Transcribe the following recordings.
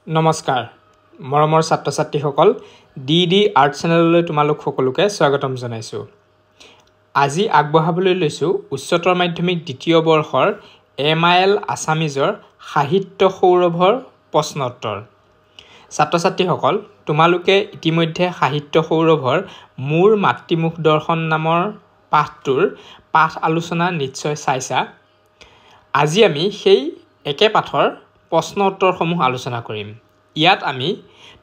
নমস্কাৰ মৰমৰ ছাত্ৰ ছাত্ৰীসকল ডি আৰ্ট চেনেললৈ তোমালোক সকলোকে স্বাগতম জনাইছো। আজি আগবঢ়াবলৈ লৈছো উচ্চতৰ মাধ্যমিক দ্বিতীয় বৰ্ষৰ MIL আসামিজৰ সাহিত্য সৌৰভৰ প্ৰশ্নোত্তৰ। ছাত্ৰ ছাত্ৰীসকল তোমালোকে ইতিমধ্যে সাহিত্য সৌৰভৰ মোৰ মাতৃমুখ দৰ্শন নামৰ পাঠটোৰ পাঠ আলোচনা নিশ্চয় চাইছা। আজি আমি সেই একে পাঠৰ প্ৰশ্ন উত্তৰসমূহ আলোচনা কৰিম। ইয়াত আমি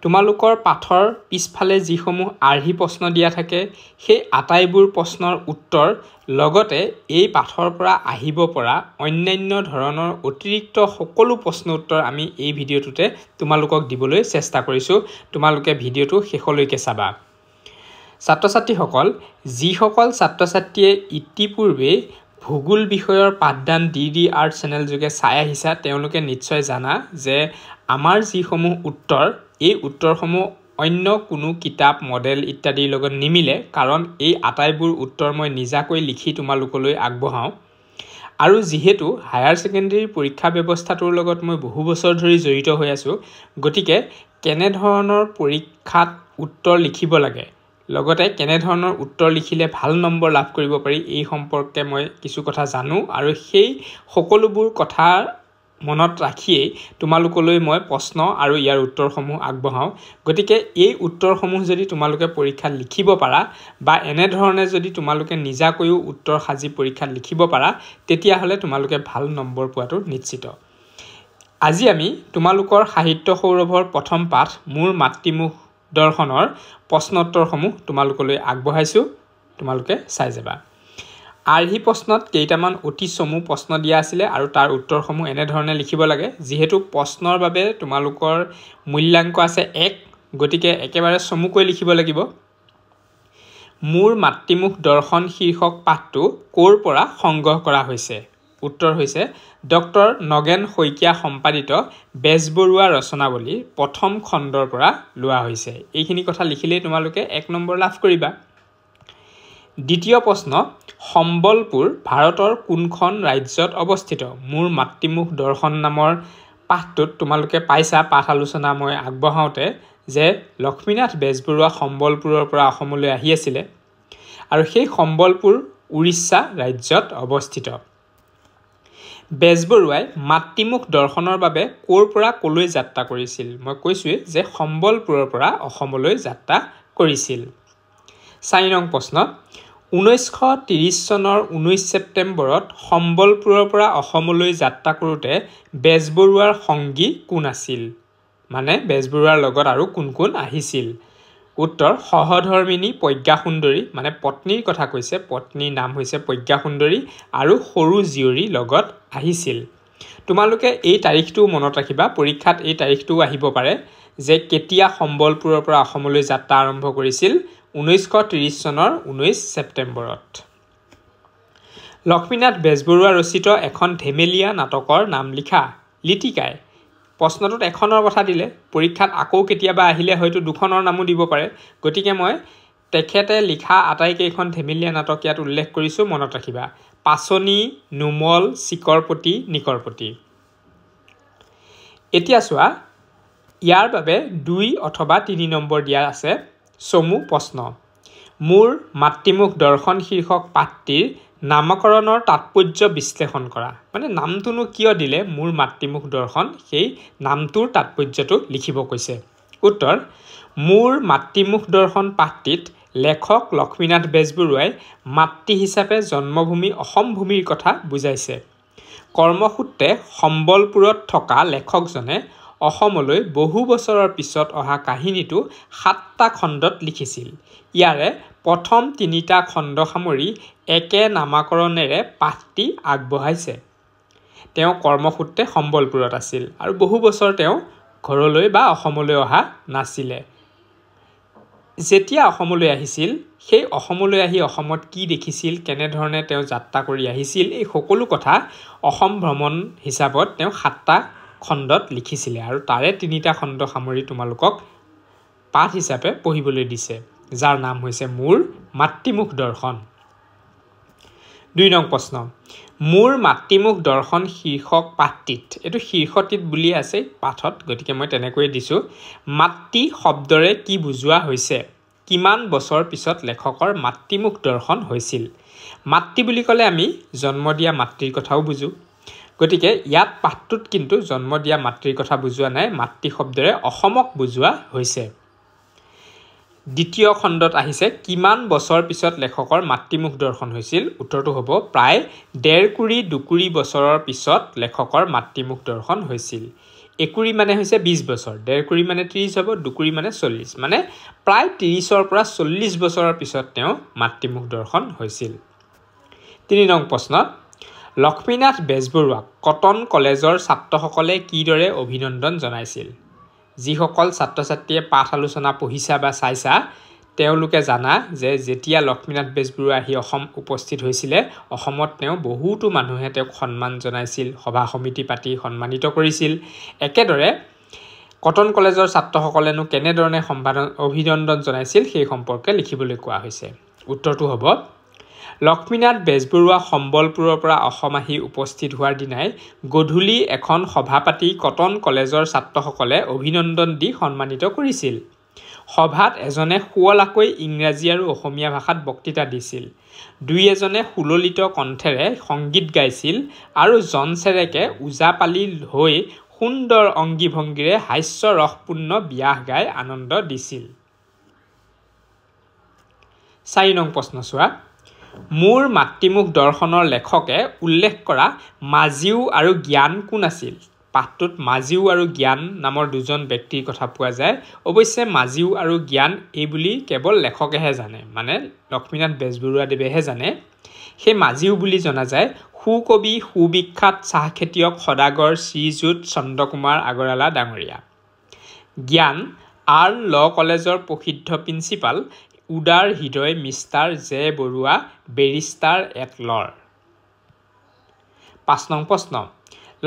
তোমালোকৰ পাঠৰ পিছফালে যিসমূহ আৰ্হি প্ৰশ্ন দিয়া থাকে সেই আটাইবোৰ প্ৰশ্নৰ উত্তৰ লগতে এই পাঠৰ পৰা আহিব পৰা অন্যান্য ধৰণৰ অতিৰিক্ত সকলো প্ৰশ্ন উত্তৰ আমি এই ভিডিঅ'টোতে তোমালোকক দিবলৈ চেষ্টা কৰিছো। তোমালোকে ভিডিঅ'টো শেষলৈকে চাবা। ছাত্ৰ ছাত্ৰীসকল যিসকল ছাত্ৰ ছাত্ৰীয়ে ইতিপূৰ্বে ভূগোল বিষয়ৰ পাঠদান ডি আৰ্ট চেনেল যোগে চাই আহিছা তেওঁলোকে নিশ্চয় জানা যে আমাৰ যিসমূহ উত্তৰ এই উত্তৰসমূহ অন্য কোনো কিতাপ মডেল ইত্যাদিৰ লগত নিমিলে, কাৰণ এই আটাইবোৰ উত্তৰ মই নিজাকৈ লিখি তোমালোকলৈ আগবঢ়াওঁ। আৰু যিহেতু হায়াৰ ছেকেণ্ডাৰী পৰীক্ষা ব্যৱস্থাটোৰ লগত মই বহু বছৰ ধৰি জড়িত হৈ আছো, গতিকে কেনেধৰণৰ পৰীক্ষাত উত্তৰ লিখিব লাগে লগতে কেনেধৰণৰ উত্তৰ লিখিলে ভাল নম্বৰ লাভ কৰিব পাৰি এই সম্পৰ্কে মই কিছু কথা জানো আৰু সেই সকলোবোৰ কথা মনত ৰাখিয়ে তোমালোকলৈ মই প্ৰশ্ন আৰু ইয়াৰ উত্তৰসমূহ আগবঢ়াওঁ। গতিকে এই উত্তৰসমূহ যদি তোমালোকে পৰীক্ষাত লিখিব পাৰা বা এনে ধৰণে যদি তোমালোকে নিজাকৈও উত্তৰ সাজি পৰীক্ষাত লিখিব পাৰা তেতিয়াহ'লে তোমালোকে ভাল নম্বৰ পোৱাটো নিশ্চিত। আজি আমি তোমালোকৰ সাহিত্য সৌৰভৰ প্ৰথম পাঠ মোৰ মাতৃমুখ দৰ্শনৰ প্ৰশ্নোত্তৰসমূহ তোমালোকলৈ আগবঢ়াইছো। তোমালোকে চাই যাবা। আৰ্হি প্ৰশ্নত কেইটামান অতি চমু প্ৰশ্ন দিয়া আছিলে আৰু তাৰ উত্তৰসমূহ এনে ধৰণে লিখিব লাগে। যিহেতু প্ৰশ্নৰ বাবে তোমালোকৰ মূল্যাংক আছে 1, গতিকে একেবাৰে চমুকৈ লিখিব লাগিব। মোৰ মাতৃমুখ দৰ্শন শীৰ্ষক পাঠটো ক'ৰ পৰা সংগ্ৰহ কৰা হৈছে? উত্তৰ হৈছে ডক্টৰ নগেন শইকীয়া সম্পাদিত বেজবৰুৱা ৰচনাৱলী প্ৰথম খণ্ডৰ পৰা লোৱা হৈছে। এইখিনি কথা লিখিলেই তোমালোকে 1 নম্বৰ লাভ কৰিবা। দ্বিতীয় প্ৰশ্ন, সম্বলপুৰ ভাৰতৰ কোনখন ৰাজ্যত অৱস্থিত? মোৰ মাতৃমুখ দৰ্শন নামৰ পাঠটোত তোমালোকে পাইছা পাঠ আলোচনা মই আগবঢ়াওঁতে যে লক্ষ্মীনাথ বেজবৰুৱা সম্বলপুৰৰ পৰা অসমলৈ আহি আছিলে আৰু সেই সম্বলপুৰ উৰিষ্যা ৰাজ্যত অৱস্থিত। বেজবৰুৱাই মাতৃমুখ দৰ্শনৰ বাবে ক'ৰ পৰা ক'লৈ যাত্ৰা কৰিছিল? মই কৈছোৱে যে সম্বলপুৰৰ পৰা অসমলৈ যাত্ৰা কৰিছিল। 4 নং প্ৰশ্ন, 1930 চনৰ 19 ছেপ্টেম্বৰত সম্বলপুৰৰ পৰা অসমলৈ যাত্ৰা কৰোঁতে বেজবৰুৱাৰ সংগী কোন আছিল? মানে বেজবৰুৱাৰ লগত আৰু কোন কোন আহিছিল? উত্তৰ সহধৰ্মিনী প্ৰজ্ঞা সুন্দৰী, মানে পত্নীৰ কথা কৈছে, পত্নীৰ নাম হৈছে প্ৰজ্ঞা সুন্দৰী আৰু সৰু জীয়ৰী লগত আহিছিল। তোমালোকে এই তাৰিখটো মনত ৰাখিবা, পৰীক্ষাত এই তাৰিখটোও আহিব পাৰে যে কেতিয়া সম্বলপুৰৰ পৰা অসমলৈ যাত্ৰা আৰম্ভ কৰিছিল। 1930 চনৰ 19 ছেপ্টেম্বৰত। লক্ষ্মীনাথ বেজবৰুৱা ৰচিত এখন ধেমেলীয়া নাটকৰ নাম লিখা। লিটিকাই প্ৰশ্নটোত এখনৰ কথা দিলে, পৰীক্ষাত আকৌ কেতিয়াবা আহিলে হয়তো দুখনৰ নামো দিব পাৰে, গতিকে মই তেখেতে লিখা আটাইকেইখন ধেমেলীয়া নাটক ইয়াত উল্লেখ কৰিছোঁ, মনত ৰাখিবা। পাচনি, নুমল, চিকৰপতি, নিকৰপতি। এতিয়া চোৱা, ইয়াৰ বাবে 2 অথবা 3 নম্বৰ দিয়া আছে চমু প্ৰশ্ন। মোৰ মাতৃমুখ দৰ্শন শীৰ্ষক পাঠটিৰ নামকৰণৰ তাৎপৰ্য বিশ্লেষণ কৰা। মানে নামটোনো কিয় দিলে মোৰ মাতৃমুখ দৰ্শন, সেই নামটোৰ তাৎপৰ্যটো লিখিব কৈছে। উত্তৰ, মোৰ মাতৃমুখ দৰ্শন পাঠটিত লেখক লক্ষ্মীনাথ বেজবৰুৱাই মাতৃ হিচাপে জন্মভূমি অসম ভূমিৰ কথা বুজাইছে। কৰ্মসূত্ৰে সম্বলপুৰত থকা লেখকজনে অসমলৈ বহু বছৰৰ পিছত অহা কাহিনীটো 7টা খণ্ডত লিখিছিল। ইয়াৰে প্ৰথম 3টা খণ্ড সামৰি একে নামাকৰণেৰে পাঠটি আগবঢ়াইছে। তেওঁ কৰ্মসূত্ৰে সম্বলপুৰত আছিল আৰু বহু বছৰ তেওঁ ঘৰলৈ বা অসমলৈ অহা নাছিলে। যেতিয়া অসমলৈ আহিছিল, সেই অসমলৈ আহি অসমত কি দেখিছিল, কেনেধৰণে তেওঁ যাত্ৰা কৰি আহিছিল, এই সকলো কথা অসম ভ্ৰমণ হিচাপত তেওঁ 7টা খণ্ডত লিখিছিলে আৰু তাৰে 3টা খণ্ড সামৰি তোমালোকক পাঠ হিচাপে পঢ়িবলৈ দিছে, যাৰ নাম হৈছে মোৰ মাতৃমুখ দৰ্শন। 2 নং প্ৰশ্ন মোৰ মাতৃমুখ দৰ্শন শীৰ্ষক পাঠটিত এইটো শীৰ্ষটিত বুলি আছে পাঠত গতিকে মই তেনেকৈ দিছো মাতৃ শব্দৰে কি বুজোৱা হৈছে কিমান বছৰ পিছত লেখকৰ মাতৃমুখ দৰ্শন হৈছিল মাতৃ বুলি ক'লে আমি জন্ম দিয়া মাতৃৰ কথাও বুজো গতিকে ইয়াত পাঠটোত কিন্তু জন্ম দিয়া মাতৃৰ কথা বুজোৱা নাই মাতৃ শব্দৰে অসমক বুজোৱা হৈছে দ্বিতীয় খণ্ডত আহিছে কিমান বছৰ পিছত লেখকৰ মাতৃমুখ দৰ্শন হৈছিল উত্তৰটো হ'ব প্ৰায় 1.5 কুৰি 2 কুৰি বছৰৰ পিছত লেখকৰ মাতৃমুখ দৰ্শন হৈছিল 1 কুৰি মানে হৈছে 20 বছৰ 1.5 কুৰি মানে 30 হ'ব 2 কুৰি মানে 40 মানে প্ৰায় 30ৰ পৰা 40 বছৰৰ পিছত তেওঁ মাতৃমুখ দৰ্শন হৈছিল 3 নং প্ৰশ্ন লক্ষ্মীনাথ বেজবৰুৱাক কটন কলেজৰ ছাত্ৰসকলে কিদৰে অভিনন্দন জনাইছিল যিসকল ছাত্ৰ-ছাত্ৰীয়ে পাঠ আলোচনা পঢ়িছা বা চাইছা তেওঁলোকে জানা যে যেতিয়া লক্ষ্মীনাথ বেজবৰুৱা আহি অসম উপস্থিত হৈছিল অসমত তেওঁ বহুতো মানুহে তেওঁক সন্মান জনাইছিল সভা সমিতি পাতি সন্মানিত কৰিছিল একেদৰে কটন কলেজৰ ছাত্ৰসকলেনো কেনেধৰণে অভিনন্দন জনাইছিল সেই সম্পৰ্কে লিখিবলৈ কোৱা হৈছে উত্তৰটো হ'ব লক্ষ্মীনাথ বেজবৰুৱা সম্বলপুৰৰ পৰা অসম আহি উপস্থিত হোৱাৰ দিনাই গধূলি এখন সভা পাতি কটন কলেজৰ ছাত্ৰসকলে অভিনন্দন দি সন্মানিত কৰিছিল সভাত এজনে শুৱলাকৈ ইংৰাজী আৰু অসমীয়া ভাষাত বক্তৃতা দিছিল দুই এজনে সুললিত কণ্ঠেৰে সংগীত গাইছিল আৰু জন চেৰেকে ওজাপালি হৈ সুন্দৰ অংগী ভংগীৰে হাস্য ৰসপূৰ্ণ ব্যাস গাই আনন্দ দিছিল 4 নং প্ৰশ্ন চোৱা মোৰ মাতৃমুখ দৰ্শনৰ লেখকে উল্লেখ কৰা মাজিউ আৰু জ্ঞান কোন আছিল পাঠটোত মাজিউ আৰু জ্ঞান নামৰ দুজন ব্যক্তিৰ কথা পোৱা যায় অৱশ্যে মাজিউ আৰু জ্ঞান এই বুলি কেৱল লেখকেহে জানে মানে লক্ষ্মীনাথ বেজবৰুৱা দেৱেহে জানে সেই মাজিউ বুলি জনা যায় সুকবি সুবিখ্যাত চাহ খেতিয়ক সদাগৰ শ্ৰীযুত চন্দ্ৰকুমাৰ আগৰৱালা ডাঙৰীয়া জ্ঞান আৰ ল কলেজৰ প্ৰসিদ্ধ প্ৰিন্সিপাল উদাৰ হৃদয় mister J Baruah barrister at law 5 নং প্ৰশ্ন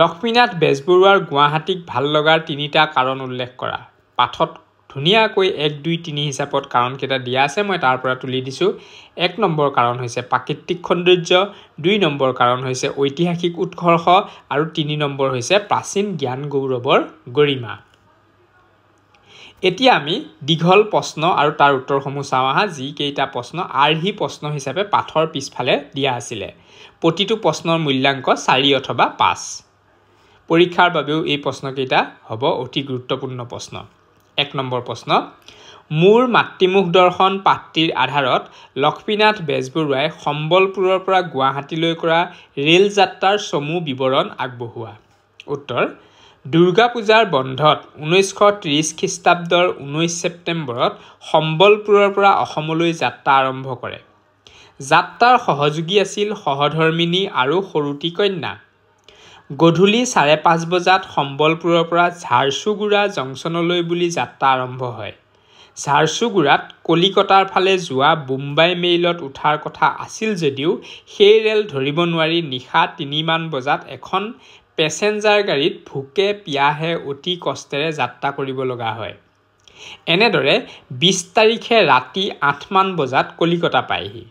লক্ষ্মীনাথ বেজবৰুৱাৰ গুৱাহাটীক ভাল লগাৰ 3টা কাৰণ উল্লেখ কৰা পাঠত ধুনীয়াকৈ 1 2 3 হিচাপত কাৰণ কেইটা দিয়া আছে মই তাৰ পৰা তুলি দিছো 1 নম্বৰ কাৰণ হৈছে প্ৰাকৃতিক সৌন্দৰ্য 2 নম্বৰ কাৰণ হৈছে ঐতিহাসিক উৎকৰ্ষ আৰু 3 নম্বৰ হৈছে প্ৰাচীন জ্ঞান গৌৰৱৰ গৰিমা এতিয়া আমি দীঘল প্ৰশ্ন আৰু তাৰ উত্তৰসমূহ চাওঁ আহা যি কেইটা প্ৰশ্ন আৰ্হি প্ৰশ্ন হিচাপে পাঠৰ পিছফালে দিয়া আছিল প্ৰতিটো প্ৰশ্নৰ মূল্যাংক 4 অথবা 5 পৰীক্ষাৰ বাবেও এই প্ৰশ্ন কেইটা হ'ব অতি গুৰুত্বপূৰ্ণ প্ৰশ্ন 1 নম্বৰ প্ৰশ্ন মোৰ মাতৃমুখ দৰ্শন পাঠটিৰ আধাৰত লক্ষ্মীনাথ বেজবৰুৱাই সম্বলপুৰৰ পৰা গুৱাহাটীলৈ কৰা ৰেল যাত্ৰাৰ চমু বিৱৰণ আগবঢ়োৱা উত্তৰ দুৰ্গা পূজাৰ বন্ধত 1930 খ্ৰীষ্টাব্দৰ 19 ছেপ্টেম্বৰত সম্বলপুৰৰ পৰা অসমলৈ যাত্ৰা আৰম্ভ কৰে যাত্ৰাৰ সহযোগী আছিল সহধৰ্মিনী আৰু সৰুটি কন্যা গধূলি 5:30 বজাত সম্বলপুৰৰ পৰা ঝাৰসুগুড়া জংচনলৈ বুলি যাত্ৰা আৰম্ভ হয় ঝাৰসুগুড়াত কলিকতাৰ ফালে যোৱা বোম্বাই মেইলত উঠাৰ কথা আছিল যদিও সেই ৰেল ধৰিব নোৱাৰি নিশা 3 মান বজাত এখন পেছেঞ্জাৰ গাড়ীত ভুকে পিয়াহে অতি কষ্টেৰে যাত্ৰা কৰিব লগা হয় এনেদৰে 20 তাৰিখে ৰাতি 8 মান বজাত কলিকতা পায়হি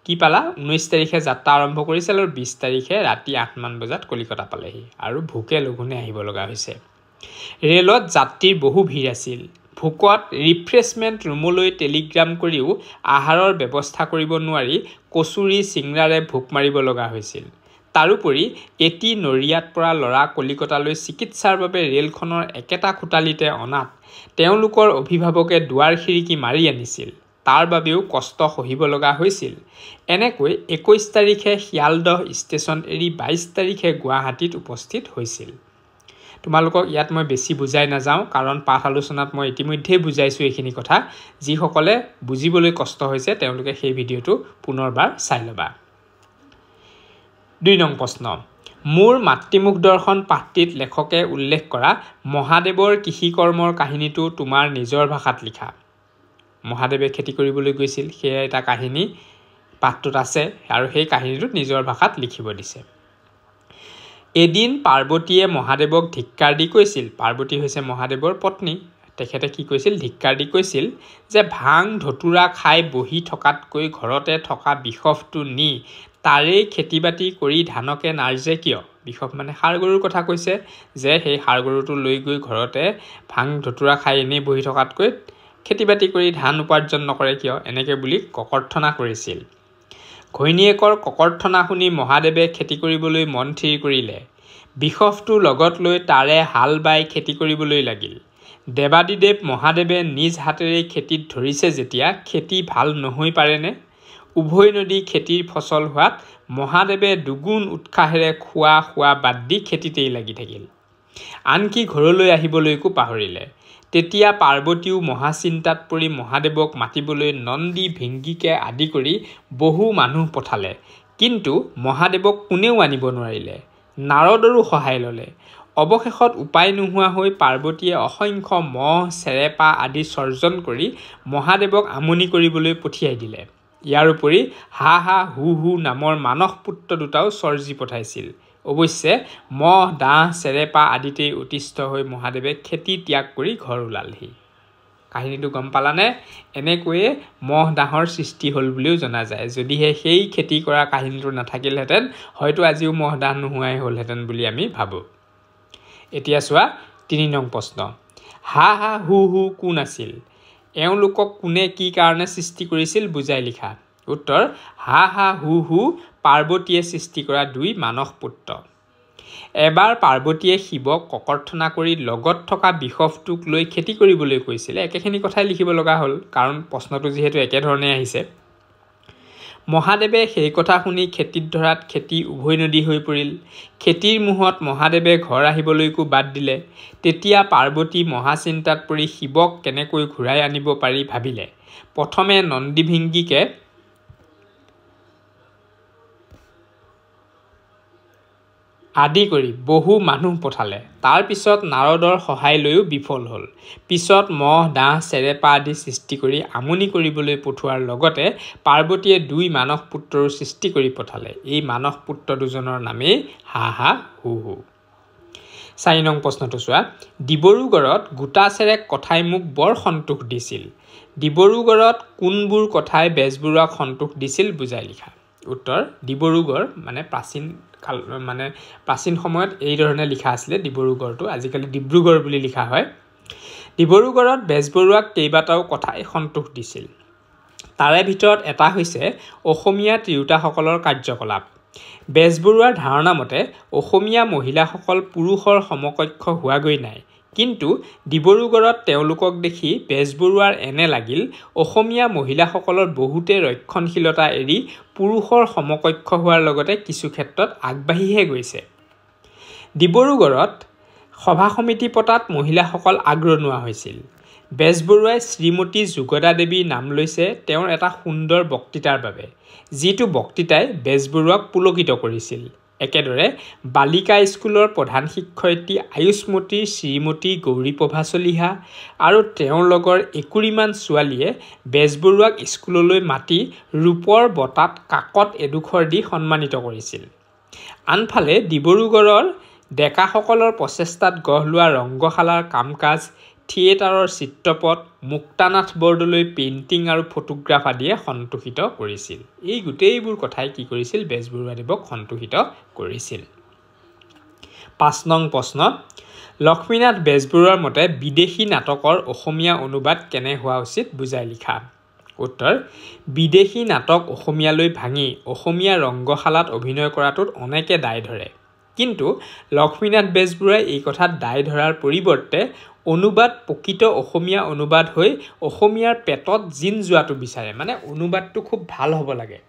কি পালা 19 তাৰিখে যাত্ৰা আৰম্ভ কৰিছিল আৰু 20 তাৰিখে ৰাতি 8 মান বজাত কলিকতা পালেহি আৰু ভুকে লঘুনে আহিব লগা হৈছে ৰেলত যাত্ৰীৰ বহু ভিৰ আছিল ভুকত ৰিফ্ৰেছমেণ্ট ৰুমলৈ টেলিগ্ৰাম কৰিও আহাৰৰ ব্যৱস্থা কৰিব নোৱাৰি কচুৰি সিংৰাৰে ভুক মাৰিব লগা হৈছিল তাৰোপৰি এটি নৰিয়াত পৰা লৰা কলিকতালৈ চিকিৎসাৰ বাবে ৰেলখনৰ একেটা খুটালিতে অনাত তেওঁলোকৰ অভিভাৱকে দুৱাৰ খিৰিকী মাৰি আনিছিল তাৰ বাবেও কষ্ট সহিব লগা হৈছিল এনেকৈ 21 তাৰিখে শিয়ালদহ ষ্টেচন এৰি 22 তাৰিখে গুৱাহাটীত উপস্থিত হৈছিল তোমালোকক ইয়াত মই বেছি বুজাই নাযাওঁ কাৰণ পাঠ আলোচনাত মই ইতিমধ্যে বুজাইছো এইখিনি কথা যিসকলে বুজিবলৈ কষ্ট হৈছে তেওঁলোকে সেই ভিডিঅটো পুনৰবাৰ চাই লবা 2 নং প্ৰশ্ন মোৰ মাতৃমুখ দৰ্শন পাঠটিত লেখকে উল্লেখ কৰা মহাদেৱৰ কৃষি কৰ্মৰ কাহিনীটো তোমাৰ নিজৰ ভাষাত লিখা মহাদেৱে খেতি কৰিবলৈ গৈছিল সেই এটা কাহিনী পাঠটোত আছে আৰু সেই কাহিনীটো নিজৰ ভাষাত লিখিব দিছে এদিন পাৰ্বতীয়ে মহাদেৱক ধিক্কাৰ দি কৈছিল পাৰ্বতী হৈছে মহাদেৱৰ পত্নী তেখেতে কি কৈছিল ধিক্কাৰ দি কৈছিল যে ভাং ধতুৰা খাই বহি থকাতকৈ ঘৰতে থকা বিশফটো নি তাৰেই খেতি বাতি কৰি ধানকে নাৰ্জে কিয় বিশফ মানে ষাঁড় গৰুৰ কথা কৈছে যে সেই ষাঁড় গৰুটো লৈ গৈ ঘৰতে ভাং ধতুৰা খাই এনেই বহি থকাতকৈ খেতি বাতি কৰি ধান উপাৰ্জন নকৰে কিয় এনেকৈ বুলি ককৰ্থনা কৰিছিল ঘৈণীয়েকৰ ককৰ্থনা শুনি মহাদেৱে খেতি কৰিবলৈ মন থিৰ কৰিলে বিশফটো লগত লৈ তাৰে হাল বাই খেতি কৰিবলৈ লাগিল দেৱাদিদেৱ মহাদেৱে নিজ হাতেৰে খেতিত ধৰিছে যেতিয়া খেতি ভাল নহৈ পাৰেনে উভয় নদী খেতিৰ ফচল হোৱাত মহাদেৱে দুগুণ উৎসাহেৰে খোৱা বাদ দি খেতিতেই লাগি থাকিল আনকি ঘৰলৈ আহিবলৈকো পাহৰিলে তেতিয়া পাৰ্বতীও মহাচিন্তাত পৰি মহাদেৱক মাতিবলৈ নন্দী ভিংগীকে আদি কৰি বহু মানুহ পঠালে কিন্তু মহাদেৱক কোনেও আনিব নোৱাৰিলে নাৰদৰো সহায় ল'লে অৱশেষত উপায় নোহোৱা হৈ পাৰ্বতীয়ে অসংখ্য মহ চেৰেপা আদি সৰ্জন কৰি মহাদেৱক আমনি কৰিবলৈ পঠিয়াই দিলে ইয়াৰ উপৰি হা হা হু হু নামৰ মানস পুত্ৰ দুটাও সৰ্জি পঠাইছিল অৱশ্যে মহ দাহ চেৰেপা আদিতেই অতিষ্ঠ হৈ মহাদেৱে খেতি ত্যাগ কৰি ঘৰ ওলালহি কাহিনীটো গম পালানে এনেকৈয়ে মহ দাহৰ সৃষ্টি হ'ল বুলিও জনা যায় যদিহে সেই খেতি কৰা কাহিনীটো নাথাকিলহেঁতেন হয়তো আজিও মহ দাহ নোহোৱাই হ'লহেঁতেন বুলি আমি ভাবোঁ এতিয়া চোৱা ৩ নং প্ৰশ্ন হা হা হু হু কোন আছিল এওঁলোকক কোনে কি কাৰণে সৃষ্টি কৰিছিল বুজাই লিখা উত্তৰ হা হা হু হু পাৰ্বতীয়ে সৃষ্টি কৰা 2 মানস পুত্ৰ এবাৰ পাৰ্বতীয়ে শিৱক ককৰ্থনা কৰি লগত থকা বিশফটোক লৈ খেতি কৰিবলৈ কৈছিল একেখিনি কথাই লিখিব লগা হ'ল কাৰণ প্ৰশ্নটো যিহেতু একেধৰণে আহিছে মহাদেৱে সেই কথা শুনি খেতিত ধৰাত খেতি উভয় নদী হৈ পৰিল খেতিৰ মুহত মহাদেৱে ঘৰ আহিবলৈকো বাদ দিলে তেতিয়া পাৰ্বতী মহাচিন্তাত পৰি শিৱক কেনেকৈ ঘূৰাই আনিব পাৰি ভাবিলে প্ৰথমে নন্দী ভিংগীকে আদি কৰি বহু মানুহ পঠালে তাৰ পিছত নাৰদৰ সহায় লৈও বিফল হ'ল পিছত মহ দাহ চেৰেপা আদি সৃষ্টি কৰি আমনি কৰিবলৈ পঠোৱাৰ লগতে পাৰ্বতীয়ে 2 মানস পুত্ৰৰ সৃষ্টি কৰি পঠালে এই মানস পুত্ৰ দুজনৰ নামেই হা হা হু হু 4 নং প্ৰশ্নটো চোৱা ডিব্ৰুগড়ত গোটা চেৰেক কথাই মোক বৰ সন্তোষ দিছিল ডিব্ৰুগড়ত কোনবোৰ কথাই বেজবৰুৱাক সন্তোষ দিছিল বুজাই লিখা উত্তৰ ডিব্ৰুগড় মানে প্ৰাচীন সময়ত এই ধৰণে লিখা আছিলে ডিব্ৰুগড়টো আজিকালি ডিব্ৰুগড় বুলি লিখা হয় ডিব্ৰুগড়ত বেজবৰুৱাক কেইবাটাও কথাই সন্তোষ দিছিল তাৰে ভিতৰত এটা হৈছে অসমীয়া তিৰোতাসকলৰ কাৰ্যকলাপ বেজবৰুৱাৰ ধাৰণা মতে অসমীয়া মহিলাসকল পুৰুষৰ সমকক্ষ হোৱাগৈ নাই কিন্তু ডিব্ৰুগড়ত তেওঁলোকক দেখি বেজবৰুৱাৰ এনে লাগিল অসমীয়া মহিলাসকলৰ বহুতে ৰক্ষণশীলতা এৰি পুৰুষৰ সমকক্ষ হোৱাৰ লগতে কিছু ক্ষেত্ৰত আগবাঢ়িহে গৈছে ডিব্ৰুগড়ত সভা সমিতি পতাত মহিলাসকল আগৰণুৱা হৈছিল বেজবৰুৱাই শ্ৰীমতী যোগদা দেৱী নাম লৈছে তেওঁৰ এটা সুন্দৰ বক্তৃতাৰ বাবে যিটো বক্তৃতাই বেজবৰুৱাক পুলকিত কৰিছিল একেদৰে বালিকা স্কুলৰ প্ৰধান শিক্ষয়িত্ৰী আয়ুষ্মতীৰ শ্ৰীমতী গৌৰীপ্ৰভা চলিহা আৰু তেওঁৰ লগৰ 21মান ছোৱালীয়ে বেজবৰুৱাক স্কুললৈ মাতি ৰূপৰ বঁটাত কাকত এডোখৰ দি সন্মানিত কৰিছিল আনফালে ডিব্ৰুগড়ৰ ডেকাসকলৰ প্ৰচেষ্টাত গঢ় লোৱা ৰংগশালাৰ কাম-কাজ থিয়েটাৰৰ চিত্ৰপট মুক্তানাথ বৰদলৈ পেইণ্টিং আৰু ফটোগ্ৰাফ আদিয়ে সন্তোষিত কৰিছিল এই গোটেইবোৰ কথাই কি কৰিছিল বেজবৰুৱাদেৱক সন্তোষিত কৰিছিল 5 নং প্ৰশ্ন লক্ষ্মীনাথ বেজবৰুৱাৰ মতে বিদেশী নাটকৰ অসমীয়া অনুবাদ কেনে হোৱা উচিত বুজাই লিখা উত্তৰ বিদেশী নাটক অসমীয়ালৈ ভাঙি অসমীয়া ৰংগশালাত অভিনয় কৰাটোত অনেকে দায় ধৰে কিন্তু লক্ষ্মীনাথ বেজবৰুৱাই এই কথাত দায় ধৰাৰ পৰিৱৰ্তে অনুবাদ প্ৰকৃত অসমীয়া অনুবাদ হৈ অসমীয়াৰ পেটত জিন যোৱাটো বিচাৰে মানে অনুবাদটো খুব ভাল হ'ব লাগে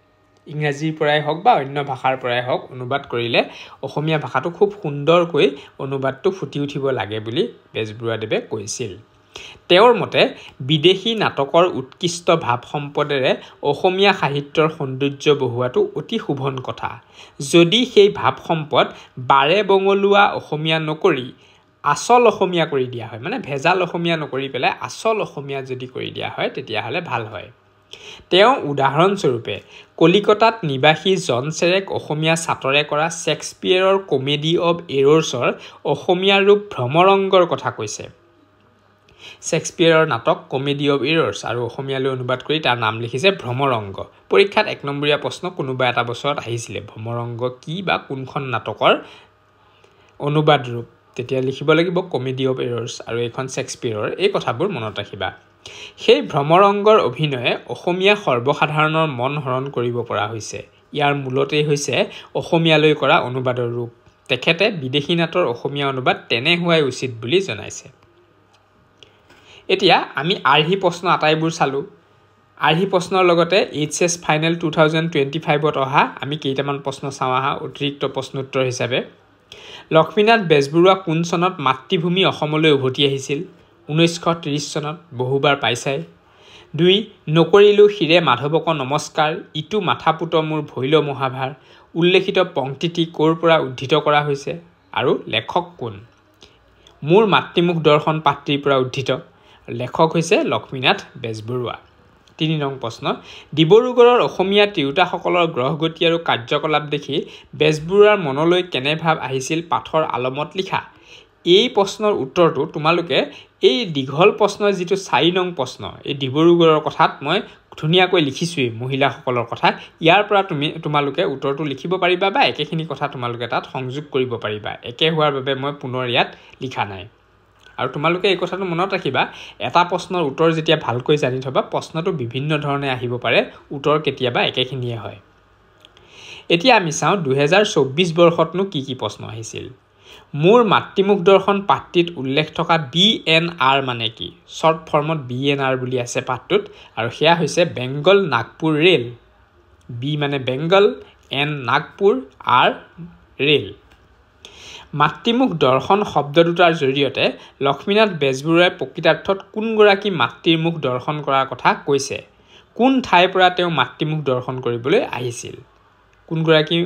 ইংৰাজীৰ পৰাই হওক বা অন্য ভাষাৰ পৰাই হওক অনুবাদ কৰিলে অসমীয়া ভাষাটো খুব সুন্দৰকৈ অনুবাদটো ফুটি উঠিব লাগে বুলি বেজবৰুৱাদেৱে কৈছিল তেওঁৰ মতে বিদেশী নাটকৰ উৎকৃষ্ট ভাৱ সম্পদেৰে অসমীয়া সাহিত্যৰ সৌন্দৰ্য বহুৱাটো অতি শুভন কথা যদি সেই ভাৱ সম্পদ বাৰে বঙলুৱা অসমীয়া নকৰি আসল অসমীয়া কৰি দিয়া হয় মানে ভেজাল অসমীয়া নকৰি পেলাই আসল অসমীয়া যদি কৰি দিয়া হয় তেতিয়াহ'লে ভাল হয় তেওঁ উদাহৰণস্বৰূপে কলিকতাত নিবাসী জন চেৰেক অসমীয়া ছাতৰে কৰা শেক্সপিয়েৰৰ কমেডি অৱ এৰৰ্ছৰ অসমীয়া ৰূপ ভ্ৰমৰংগৰ কথা কৈছে শেক্সপিয়াৰৰ নাটক কমেডি অফ এৰৰ্ছ আৰু অসমীয়ালৈ অনুবাদ কৰি তাৰ নাম লিখিছে ভ্ৰমৰংগ। পৰীক্ষাত 1 নম্বৰীয়া প্ৰশ্ন কোনোবা এটা বছৰত আহিছিলে ভ্ৰমৰংগ কি বা কোনখন নাটকৰ অনুবাদ ৰূপ, তেতিয়া লিখিব লাগিব কমেডি অফ এৰৰ্ছ আৰু এইখন শেক্সপিয়াৰৰ। এই কথাবোৰ মনত ৰাখিবা। সেই ভ্ৰমৰংগৰ অভিনয়ে অসমীয়া সৰ্বসাধাৰণৰ মন হৰণ কৰিব পৰা হৈছে। ইয়াৰ মূলতেই হৈছে অসমীয়ালৈ কৰা অনুবাদৰ ৰূপ। তেখেতে বিদেশী নাটৰ অসমীয়া অনুবাদ তেনে হোৱাই উচিত বুলি জনাইছে। এতিয়া আমি আৰ্হি প্ৰশ্ন আটাইবোৰ চালোঁ। আৰ্হি প্ৰশ্নৰ লগতে HS ফাইনেল 2025ত অহা আমি কেইটামান প্ৰশ্ন চাওঁ আহা অতিৰিক্ত প্ৰশ্নোত্তৰ হিচাপে। লক্ষ্মীনাথ বেজবৰুৱা কোন চনত মাতৃভূমি অসমলৈ উভতি আহিছিল? 1930 চনত, বহুবাৰ পাইছাই। 2. নকৰিলোঁ শিৰে মাধৱক নমস্কাৰ, ইটো মাথাপুত মোৰ ভৈল মহাভাৰ। উল্লেখিত পংক্তিটি ক'ৰ পৰা উদ্ধৃত কৰা হৈছে আৰু লেখক কোন? মোৰ মাতৃমুখ দৰ্শন পাত্ৰীৰ পৰা উদ্ধৃত। লেখক হৈছে লক্ষ্মীনাথ বেজবৰুৱা। 3 নং প্ৰশ্ন, ডিব্ৰুগড়ৰ অসমীয়া তিৰোতাসকলৰ গ্ৰহগতি আৰু কাৰ্যকলাপ দেখি বেজবৰুৱাৰ মনলৈ কেনে ভাৱ আহিছিল পাঠৰ আলমত লিখা। এই প্ৰশ্নৰ উত্তৰটো তোমালোকে এই দীঘল প্ৰশ্নৰ যিটো 4 নং প্ৰশ্ন, এই ডিব্ৰুগড়ৰ কথাত মই ধুনীয়াকৈ লিখিছোৱেই মহিলাসকলৰ কথা। ইয়াৰ পৰা তোমালোকে উত্তৰটো লিখিব পাৰিবা বা একেখিনি কথা তোমালোকে তাত সংযোগ কৰিব পাৰিবা। একে হোৱাৰ বাবে মই পুনৰ ইয়াত লিখা নাই। আৰু তোমালোকে এই কথাটো মনত ৰাখিবা, এটা প্ৰশ্নৰ উত্তৰ যেতিয়া ভালকৈ জানি থবা প্ৰশ্নটো বিভিন্ন ধৰণে আহিব পাৰে, উত্তৰ কেতিয়াবা একেখিনিয়ে হয়। এতিয়া আমি চাওঁ 2024 বৰ্ষতনো কি কি প্ৰশ্ন আহিছিল। মোৰ মাতৃমুখ দৰ্শন পাঠটিত উল্লেখ থকা BNR মানে কি? শ্বৰ্ট ফৰ্মত BNR বুলি আছে পাঠটোত আৰু সেয়া হৈছে বেংগল নাগপুৰ ৰেল। বি মানে Bengal, N Nagpur, R rail. মাতৃমুখ দৰ্শন শব্দ দুটাৰ জৰিয়তে লক্ষ্মীনাথ বেজবৰুৱাই প্ৰকৃতাৰ্থত কোনগৰাকী মাতৃৰ মুখ দৰ্শন কৰাৰ কথা কৈছে? কোন ঠাইৰ পৰা তেওঁ মাতৃমুখ দৰ্শন কৰিবলৈ আহিছিল? কোনগৰাকী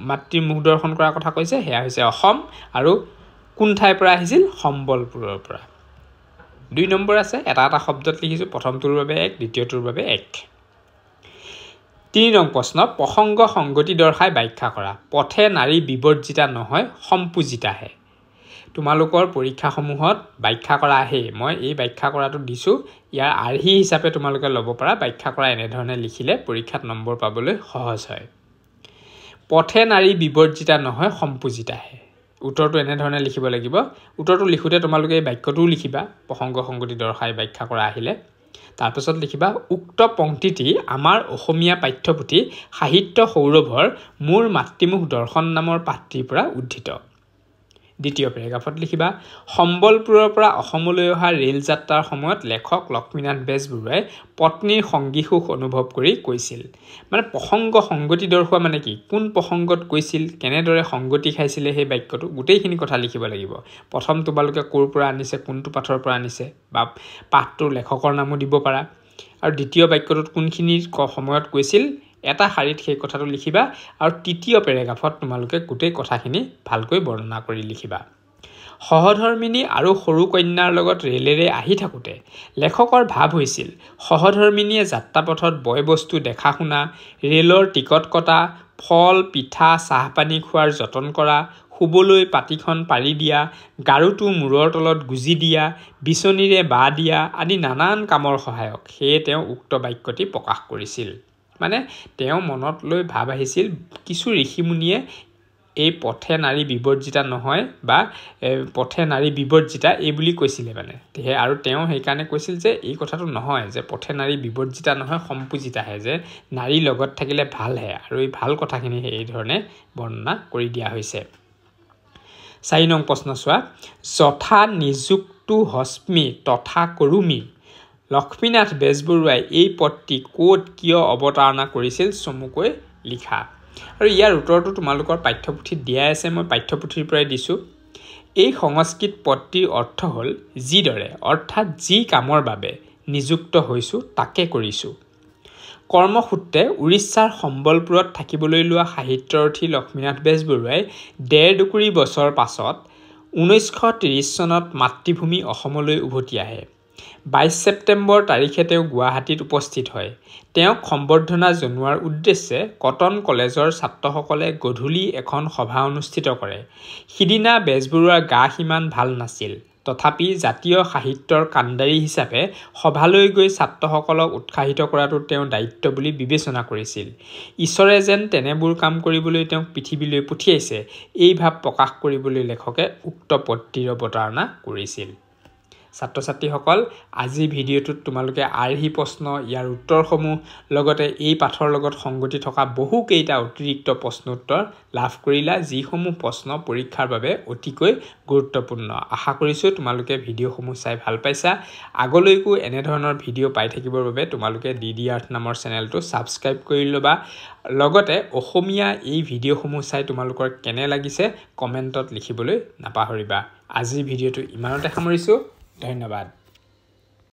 মাতৃৰ মুখ দৰ্শন কৰাৰ কথা কৈছে? সেয়া হৈছে অসম। আৰু কোন ঠাইৰ পৰা আহিছিল? সম্বলপুৰৰ পৰা। 2 নম্বৰ আছে, এটা এটা শব্দত লিখিছোঁ, প্ৰথমটোৰ বাবে 1, দ্বিতীয়টোৰ বাবে 1। 3 নং প্ৰশ্ন, প্ৰসংগ সংগতি দৰ্শাই ব্যাখ্যা কৰা। পথে নাৰী বিবৰ্জিতা নহয় সম্পূজিতাহে। তোমালোকৰ পৰীক্ষাসমূহত ব্যাখ্যা কৰা আহে। মই এই ব্যাখ্যা কৰাটো দিছোঁ, ইয়াৰ আৰ্হি হিচাপে তোমালোকে ল'ব পাৰা। ব্যাখ্যা কৰা এনেধৰণে লিখিলে পৰীক্ষাত নম্বৰ পাবলৈ সহজ হয়। পথে নাৰী বিবৰ্জিতা নহয় সম্পূজিতাহে। উত্তৰটো এনেধৰণে লিখিব লাগিব। উত্তৰটো লিখোঁতে তোমালোকে এই বাক্যটোও লিখিবা, প্ৰসংগ সংগতি দৰ্শাই ব্যাখ্যা কৰা আহিলে। তাৰপিছত লিখিবা, উক্ত পংক্তিটি আমাৰ অসমীয়া পাঠ্যপুথি সাহিত্য সৌৰভৰ মোৰ মাতৃমুখ দৰ্শন নামৰ পাঠটিৰ পৰা উদ্ধৃত। দ্বিতীয় পেৰেগ্ৰাফত লিখিবা, সম্বলপুৰৰ পৰা অসমলৈ অহা ৰেল যাত্ৰাৰ সময়ত লেখক লক্ষ্মীনাথ বেজবৰুৱাই পত্নীৰ সংগী সুখ অনুভৱ কৰি কৈছিল। মানে প্ৰসংগ সংগতি দৰ্শোৱা মানে কি? কোন প্ৰসংগত কৈছিল, কেনেদৰে সংগতি খাইছিলে, সেই বাক্যটো গোটেইখিনি কথা লিখিব লাগিব। প্ৰথম তোমালোকে ক'ৰ পৰা আনিছে, কোনটো পাঠৰ পৰা আনিছে বা পাঠটোৰ লেখকৰ নামো দিব পাৰা। আৰু দ্বিতীয় বাক্যটোত কোনখিনি সময়ত কৈছিল এটা শাৰীত সেই কথাটো লিখিবা। আৰু তৃতীয় পেৰেগ্ৰাফত তোমালোকে গোটেই কথাখিনি ভালকৈ বৰ্ণনা কৰি লিখিবা। সহধৰ্মিনী আৰু সৰু কন্যাৰ লগত ৰেলেৰে আহি থাকোঁতে লেখকৰ ভাৱ হৈছিল সহধৰ্মিনীয়ে যাত্ৰাপথত বয় বস্তু দেখা শুনা, ৰেলৰ টিকট কটা, ফল পিঠা চাহপানী খোৱাৰ যতন কৰা, শুবলৈ পাতিখন পাৰি দিয়া, গাৰুটো মূৰৰ তলত গুজি দিয়া, বিচনীৰে বাহ দিয়া আদি নানান কামৰ সহায়ক। সেয়ে তেওঁ উক্ত বাক্যটি প্ৰকাশ কৰিছিল। মানে তেওঁ মনত লৈ ভাৱ আহিছিল কিছু ঋষিমুনিয়ে এই পথে নাৰী বিবৰ্জিতা নহয় বা পথে নাৰী বিবৰ্জিতা এই বুলি কৈছিলে মানে। আৰু তেওঁ সেইকাৰণে কৈছিল যে এই কথাটো নহয় যে পথে নাৰী বিবৰ্জিতা নহয় সম্পূজিতাহে, যে নাৰী লগত থাকিলে ভালহে। আৰু এই ভাল কথাখিনি এই ধৰণে বৰ্ণনা কৰি দিয়া হৈছে। 4 নং প্ৰশ্ন চোৱা, যথা নিযুক্তু হস্মি তথা কৰোমি। লক্ষ্মীনাথ বেজবৰুৱাই এই পদটি ক'ত কিয় অৱতাৰণা কৰিছিল চমুকৈ লিখা। আৰু ইয়াৰ উত্তৰটো তোমালোকৰ পাঠ্যপুথিত দিয়াই আছে, মই পাঠ্যপুথিৰ পৰাই দিছোঁ। এই সংস্কৃত পদটিৰ অৰ্থ হ'ল যিদৰে, অৰ্থাৎ যি কামৰ বাবে নিযুক্ত হৈছোঁ তাকে কৰিছোঁ। কৰ্মসূত্ৰে উৰিষ্যাৰ সম্বলপুৰত থাকিবলৈ লোৱা সাহিত্যৰথী লক্ষ্মীনাথ বেজবৰুৱাই 1.5 বছৰ পাছত 1930 চনত মাতৃভূমি অসমলৈ উভতি আহে। 22 ছেপ্টেম্বৰ তাৰিখে তেওঁ গুৱাহাটীত উপস্থিত হয়। তেওঁক সম্বৰ্ধনা জনোৱাৰ উদ্দেশ্যে কটন কলেজৰ ছাত্ৰসকলে গধূলি এখন সভা অনুষ্ঠিত কৰে। সিদিনা বেজবৰুৱাৰ গা সিমান ভাল নাছিল। তথাপি জাতীয় সাহিত্যৰ কাণ্ডাৰী হিচাপে সভালৈ গৈ ছাত্ৰসকলক উৎসাহিত কৰাটো তেওঁৰ দায়িত্ব বুলি বিবেচনা কৰিছিল। ঈশ্বৰে যেন তেনেবোৰ কাম কৰিবলৈ তেওঁক পৃথিৱীলৈ পঠিয়াইছে, এই ভাৱ প্ৰকাশ কৰিবলৈ লেখকে উক্ত পত্ৰীৰ অৱতাৰণা কৰিছিল। ছাত্ৰ-ছাত্ৰীসকল, আজিৰ ভিডিঅ'টোত তোমালোকে আৰ্হি প্ৰশ্ন, ইয়াৰ উত্তৰসমূহ লগতে এই পাঠৰ লগত সংগতি থকা বহুকেইটা অতিৰিক্ত প্ৰশ্ন উত্তৰ লাভ কৰিলা, যিসমূহ প্ৰশ্ন পৰীক্ষাৰ বাবে অতিকৈ গুৰুত্বপূৰ্ণ। আশা কৰিছোঁ তোমালোকে ভিডিঅ'সমূহ চাই ভাল পাইছা। আগলৈকো এনেধৰণৰ ভিডিঅ' পাই থাকিবৰ বাবে তোমালোকে DD Earth নামৰ চেনেলটো ছাবস্ক্ৰাইব কৰি ল'বা। লগতে অসমীয়া এই ভিডিঅ'সমূহ চাই তোমালোকৰ কেনে লাগিছে কমেণ্টত লিখিবলৈ নাপাহৰিবা। আজিৰ ভিডিঅ'টো ইমানতে সামৰিছোঁ। ধন্যবাদ।